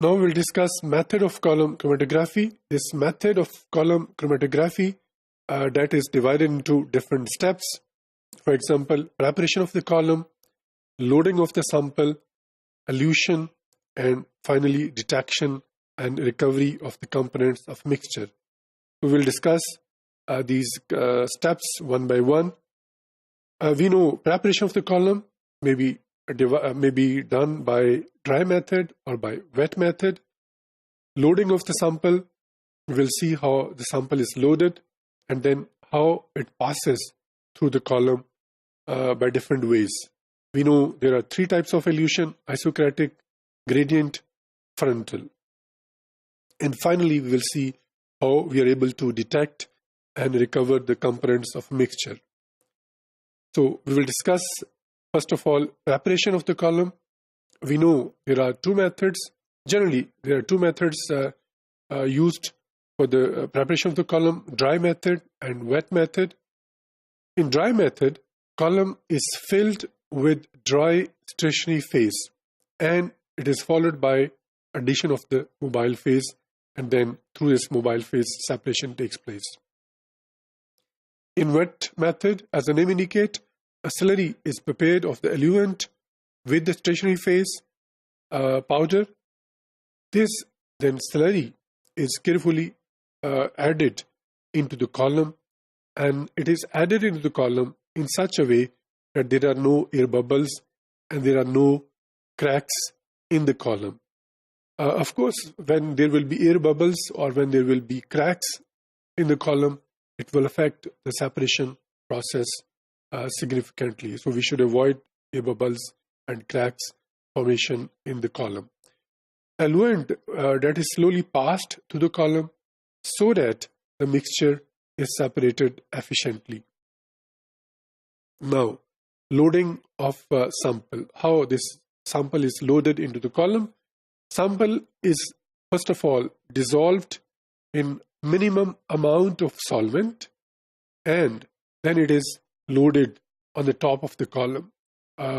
Now we'll discuss method of column chromatography. This method of column chromatography that is divided into different steps. For example, preparation of the column, loading of the sample, elution, and finally detection and recovery of the components of mixture. We will discuss these steps one by one. We know preparation of the column may be done by dry method or by wet method. Loading of the sample, we'll see how the sample is loaded and then how it passes through the column by different ways. We know there are three types of elution: isokinetic, gradient, frontal. And finally, we will see how we are able to detect and recover the components of mixture. So we will discuss, first of all, preparation of the column. We know there are two methods. Generally, there are two methods used for the preparation of the column: dry method and wet method. In dry method, column is filled with dry stationary phase, and it is followed by addition of the mobile phase, and then through this mobile phase, separation takes place. In wet method, as the name indicates, a slurry is prepared of the eluent with the stationary phase powder. This then slurry is carefully added into the column, and it is added into the column in such a way that there are no air bubbles and there are no cracks in the column. Of course, when there will be air bubbles or when there will be cracks in the column, it will affect the separation process significantly. So we should avoid air bubbles and cracks formation in the column. Eluent that is slowly passed to the column so that the mixture is separated efficiently. Now, loading of sample. How this sample is loaded into the column. Sample is first of all dissolved in minimum amount of solvent, and then it is loaded on the top of the column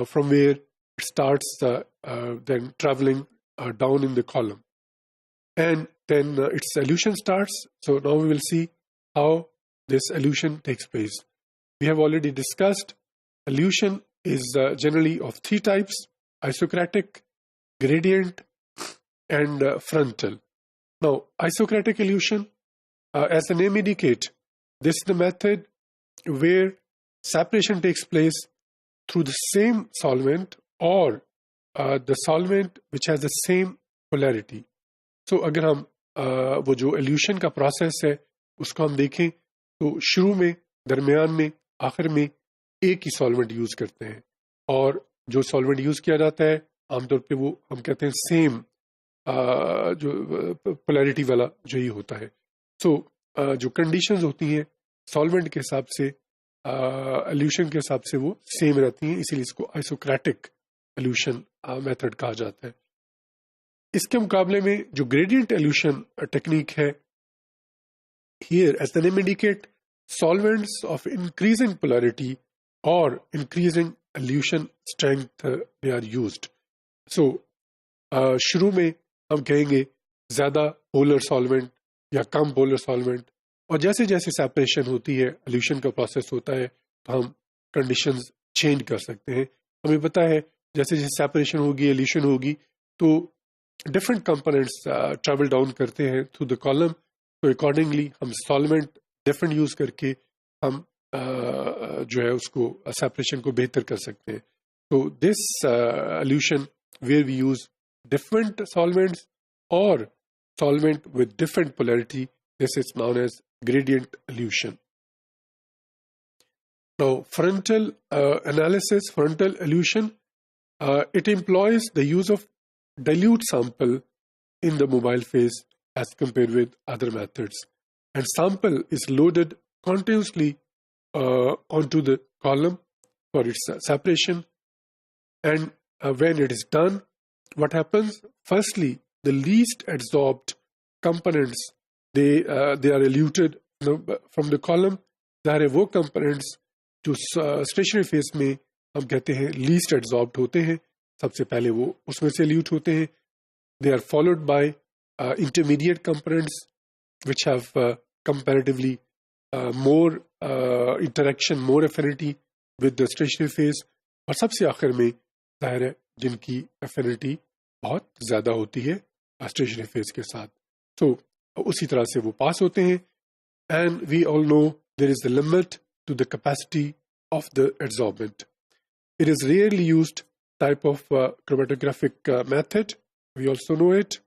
from where it starts then traveling down in the column, and then its elution starts. So now we will see how this elution takes place. We have already discussed elution is generally of three types: isokinetic, gradient, and frontal. Now, isokinetic illusion, as the name indicates, this is the method where separation takes place through the same solvent or the solvent which has the same polarity. So अगर हम वो जो illusion का process है उसको हम देखें तो शुरू में, दरमियान में, आखिर में एक ही solvent यूज करते हैं, और जो solvent यूज किया जाता है आमतौर पे वो हम कहते हैं सेम जो पोलैरिटी वाला जो ही होता है. सो जो कंडीशंस होती हैं सॉल्वेंट के हिसाब से, एल्यूशन के हिसाब से वो सेम रहती हैं, इसीलिए इसको आइसोक्रेटिक एल्यूशन मेथड कहा जाता है. इसके मुकाबले में जो ग्रेडियंट एल्यूशन टेक्निक है, here as the name indicate, solvents of increasing polarity और increasing elution strength they are used. So शुरू में हम कहेंगे ज़्यादा पोलर सॉल्वेंट या कम पोलर सॉल्वेंट, और जैसे जैसे सेपरेशन होती है, एल्यूशन का प्रोसेस होता है, तो हम कंडीशंस चेंज कर सकते हैं. हमें पता है जैसे जैसे सेपरेशन होगी, एल्यूशन होगी, तो डिफरेंट कंपोनेंट्स ट्रैवल डाउन करते हैं थ्रू द कॉलम. तो अकॉर्डिंगली हम सॉल्वेंट डिफरेंट यूज़ करके हम जो है उसको सेपरेशन को बेहतर कर सकते हैं. तो this elution where we use different solvents or solvent with different polarity, this is known as gradient elution. Now, frontal analysis, frontal elution, it employs the use of dilute sample in the mobile phase as compared with other methods. And sample is loaded continuously onto the column for its separation. And when it is done, what happens? Firstly, the least adsorbed components, they are eluted from the column. ज़ाहिर है वो components जो stationary phase में हम कहते हैं least adsorbed होते हैं, सबसे पहले वो उसमें से elute होते हैं. They are followed by intermediate components, which have comparatively more interaction, more affinity with the stationary phase. और सबसे आखिर में जाहिर है जिनकी affinity बहुत ज़्यादा होती है stationary phase के साथ. So उसी तरह से वो पास होते हैं. And we all know there is a limit to the capacity of the adsorbent. It is rarely used type of chromatographic method. We also know it.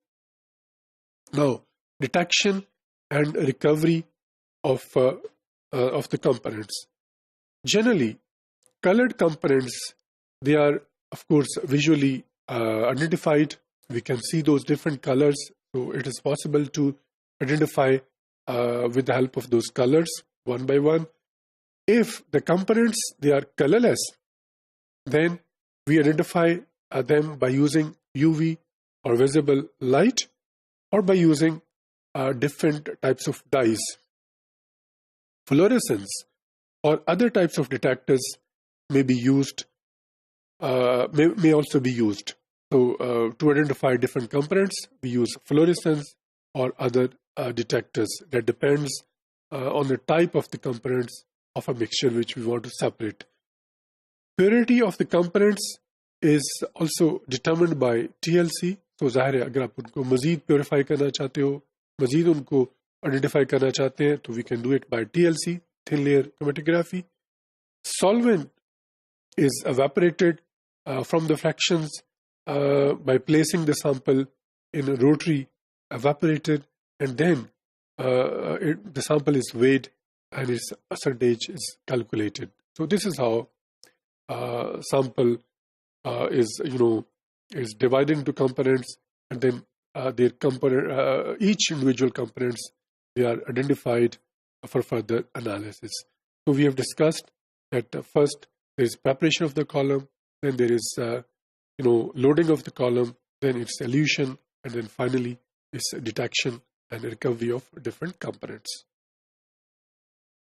Now, detection and recovery of the components. Generally, colored components, they are, of course, visually identified. We can see those different colors. So it is possible to identify with the help of those colors one by one. If the components, they are colorless, then we identify them by using UV or visible light, or by using different types of dyes. Fluorescence or other types of detectors may be used, may also be used. So to identify different components, we use fluorescence or other detectors. That depends on the type of the components of a mixture which we want to separate. Purity of the components is also determined by TLC. तो ज़ाहिर है अगर आप उनको मज़ीद purify करना चाहते हो, मज़ीद उनको आइडेंटिफाई करना चाहते हैं, तो we can do it by TLC, thin layer chromatography. Solvent is evaporated from the fractions by placing the sample in a rotary evaporator, and then the sample is weighed and its percentage is calculated. So this is how sample is divided into components, and then their each individual components, they are identified for further analysis. So we have discussed that first there is preparation of the column, then there is loading of the column, then it's elution, and then finally it's detection and recovery of different components.